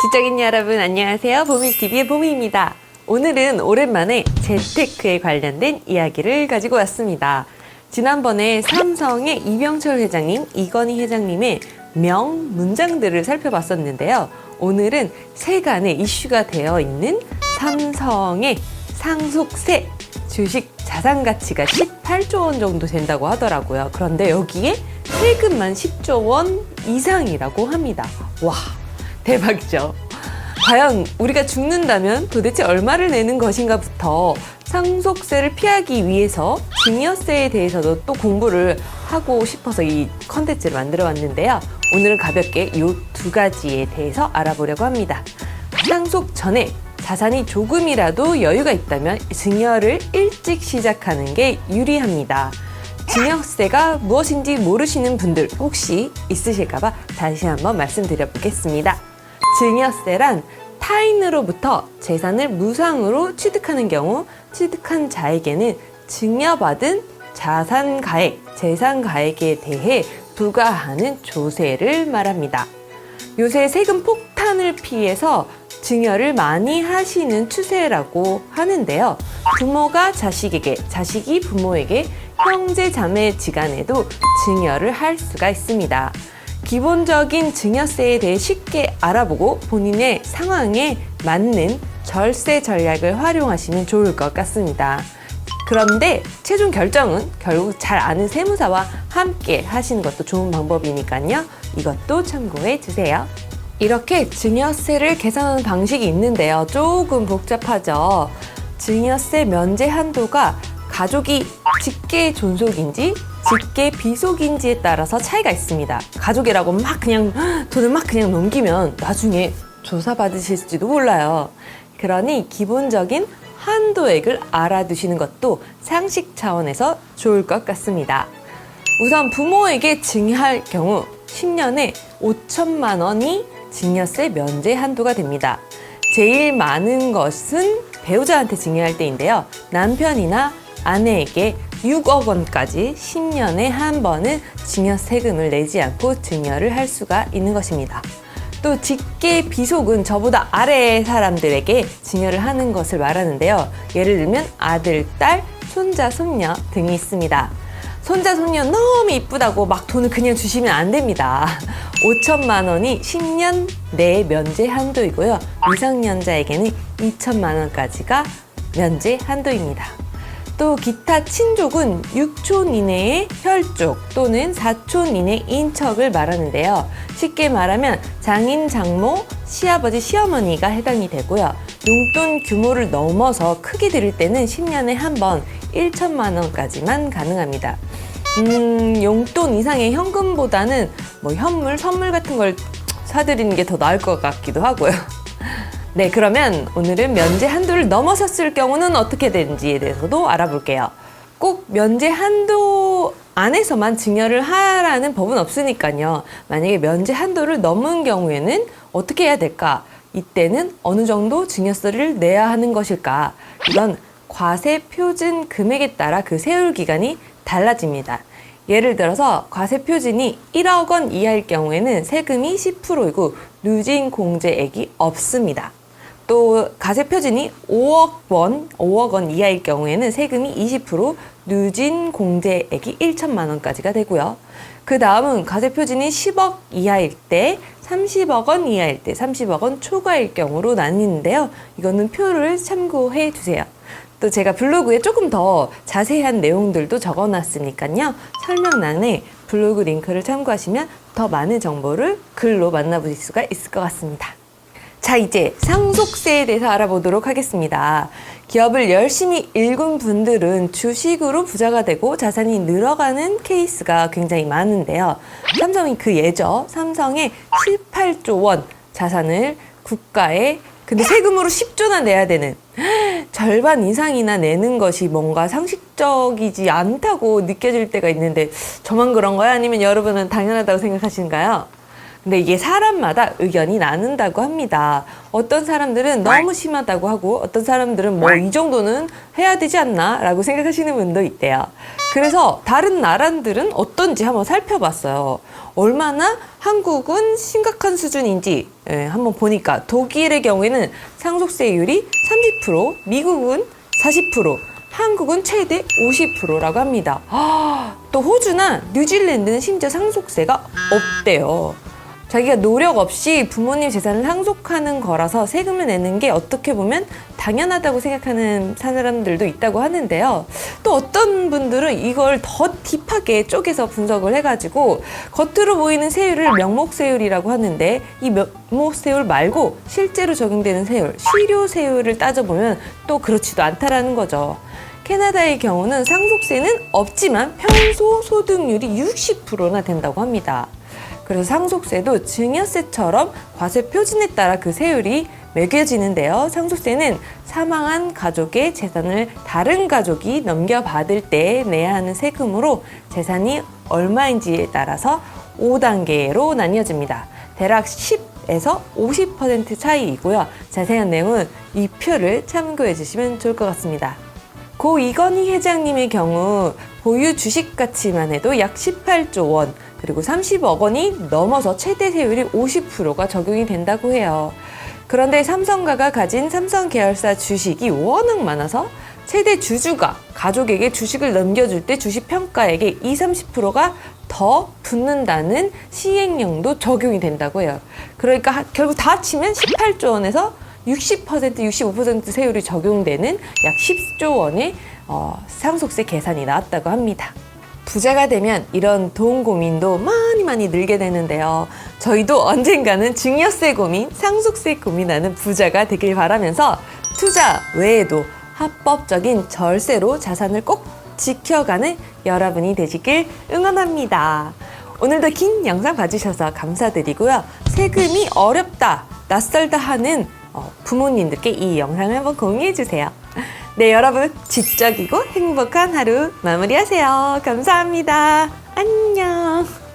지적인 여러분 안녕하세요. 보미TV의 보미입니다. 오늘은 오랜만에 재테크에 관련된 이야기를 가지고 왔습니다. 지난번에 삼성의 이병철 회장님, 이건희 회장님의 명문장들을 살펴봤었는데요. 오늘은 세간에 이슈가 되어 있는 삼성의 상속세 주식 자산 가치가 18조 원 정도 된다고 하더라고요. 그런데 여기에 세금만 10조 원 이상이라고 합니다. 와, 대박이죠. 과연 우리가 죽는다면 도대체 얼마를 내는 것인가부터 상속세를 피하기 위해서 증여세에 대해서도 또 공부를 하고 싶어서 이 컨텐츠를 만들어 왔는데요. 오늘은 가볍게 이 두 가지에 대해서 알아보려고 합니다. 상속 전에 자산이 조금이라도 여유가 있다면 증여를 일찍 시작하는 게 유리합니다. 증여세가 무엇인지 모르시는 분들 혹시 있으실까봐 다시 한번 말씀드려 보겠습니다. 증여세란 타인으로부터 재산을 무상으로 취득하는 경우 취득한 자에게는 증여받은 자산가액, 재산가액에 대해 부과하는 조세를 말합니다. 요새 세금 폭탄을 피해서 증여를 많이 하시는 추세라고 하는데요. 부모가 자식에게, 자식이 부모에게, 형제 자매 지간에도 증여를 할 수가 있습니다. 기본적인 증여세에 대해 쉽게 알아보고 본인의 상황에 맞는 절세 전략을 활용하시면 좋을 것 같습니다. 그런데 최종 결정은 결국 잘 아는 세무사와 함께 하시는 것도 좋은 방법이니까요. 이것도 참고해 주세요. 이렇게 증여세를 계산하는 방식이 있는데요. 조금 복잡하죠. 증여세 면제 한도가 가족이 직계 존속인지 직계 비속인지에 따라서 차이가 있습니다. 가족이라고 막 그냥 돈을 막 그냥 넘기면 나중에 조사받으실지도 몰라요. 그러니 기본적인 한도액을 알아두시는 것도 상식 차원에서 좋을 것 같습니다. 우선 부모에게 증여할 경우 10년에 5천만 원이 증여세 면제 한도가 됩니다. 제일 많은 것은 배우자한테 증여할 때인데요. 남편이나 아내에게 6억 원까지 10년에 한 번은 증여세금을 내지 않고 증여를 할 수가 있는 것입니다. 또 직계 비속은 저보다 아래의 사람들에게 증여를 하는 것을 말하는데요. 예를 들면 아들, 딸, 손자, 손녀 등이 있습니다. 손자, 손녀 너무 이쁘다고 막 돈을 그냥 주시면 안 됩니다. 5천만 원이 10년 내 면제 한도이고요. 미성년자에게는 2천만 원까지가 면제 한도입니다. 또 기타 친족은 6촌 이내의 혈족 또는 4촌 이내 인척을 말하는데요. 쉽게 말하면 장인, 장모, 시아버지, 시어머니가 해당이 되고요. 용돈 규모를 넘어서 크게 드릴 때는 10년에 한 번 1천만 원까지만 가능합니다. 용돈 이상의 현금보다는 뭐 현물, 선물 같은 걸 사드리는 게 더 나을 것 같기도 하고요. 네, 그러면 오늘은 면제 한도를 넘어섰을 경우는 어떻게 되는지에 대해서도 알아볼게요. 꼭 면제 한도 안에서만 증여를 하라는 법은 없으니까요. 만약에 면제 한도를 넘은 경우에는 어떻게 해야 될까? 이때는 어느 정도 증여세를 내야 하는 것일까? 이건 과세 표준 금액에 따라 그 세율 기간이 달라집니다. 예를 들어서 과세 표준이 1억 원 이하일 경우에는 세금이 10%이고 누진 공제액이 없습니다. 또 과세 표준이 5억 원 이하일 경우에는 세금이 20%, 누진 공제액이 1천만 원까지가 되고요. 그 다음은 과세 표준이 10억 이하일 때, 30억 원 이하일 때, 30억 원 초과일 경우로 나뉘는데요. 이거는 표를 참고해 주세요. 또 제가 블로그에 조금 더 자세한 내용들도 적어놨으니까요. 설명란에 블로그 링크를 참고하시면 더 많은 정보를 글로 만나보실 수가 있을 것 같습니다. 자, 이제 상속세에 대해서 알아보도록 하겠습니다. 기업을 열심히 일군 분들은 주식으로 부자가 되고 자산이 늘어가는 케이스가 굉장히 많은데요. 삼성이 그 예죠. 삼성의 18조 원 자산을 국가에 근데 세금으로 10조나 내야 되는 절반 이상이나 내는 것이 뭔가 상식적이지 않다고 느껴질 때가 있는데 저만 그런 거야? 아니면 여러분은 당연하다고 생각하시는가요? 근데 이게 사람마다 의견이 나눈다고 합니다. 어떤 사람들은 너무 심하다고 하고 어떤 사람들은 뭐 이 정도는 해야 되지 않나 라고 생각하시는 분도 있대요. 그래서 다른 나라들은 어떤지 한번 살펴봤어요. 얼마나 한국은 심각한 수준인지 한번 보니까 독일의 경우에는 상속세율이 30%, 미국은 40%, 한국은 최대 50%라고 합니다. 또 호주나 뉴질랜드는 심지어 상속세가 없대요. 자기가 노력 없이 부모님 재산을 상속하는 거라서 세금을 내는 게 어떻게 보면 당연하다고 생각하는 사람들도 있다고 하는데요. 또 어떤 분들은 이걸 더 딥하게 쪼개서 분석을 해가지고 겉으로 보이는 세율을 명목세율이라고 하는데 이 명목세율 말고 실제로 적용되는 세율, 실효세율을 따져보면 또 그렇지도 않다라는 거죠. 캐나다의 경우는 상속세는 없지만 평소 소득률이 60%나 된다고 합니다. 그래서 상속세도 증여세처럼 과세 표준에 따라 그 세율이 매겨지는데요. 상속세는 사망한 가족의 재산을 다른 가족이 넘겨받을 때 내야 하는 세금으로 재산이 얼마인지에 따라서 5단계로 나뉘어집니다. 대략 10에서 50% 차이이고요. 자세한 내용은 이 표를 참고해 주시면 좋을 것 같습니다. 고 이건희 회장님의 경우 보유 주식 가치만 해도 약 18조 원, 그리고 30억 원이 넘어서 최대 세율이 50%가 적용이 된다고 해요. 그런데 삼성가가 가진 삼성 계열사 주식이 워낙 많아서 최대 주주가 가족에게 주식을 넘겨줄 때 주식 평가액의 30%가 더 붙는다는 시행령도 적용이 된다고 해요. 그러니까 결국 다 합치면 18조 원에서 60%, 65% 세율이 적용되는 약 10조 원의 상속세 계산이 나왔다고 합니다. 부자가 되면 이런 돈 고민도 많이 늘게 되는데요. 저희도 언젠가는 증여세 고민, 상속세 고민하는 부자가 되길 바라면서 투자 외에도 합법적인 절세로 자산을 꼭 지켜가는 여러분이 되시길 응원합니다. 오늘도 긴 영상 봐주셔서 감사드리고요. 세금이 어렵다, 낯설다 하는 부모님들께 이 영상을 한번 공유해주세요. 네, 여러분 지적이고 행복한 하루 마무리하세요. 감사합니다. 안녕.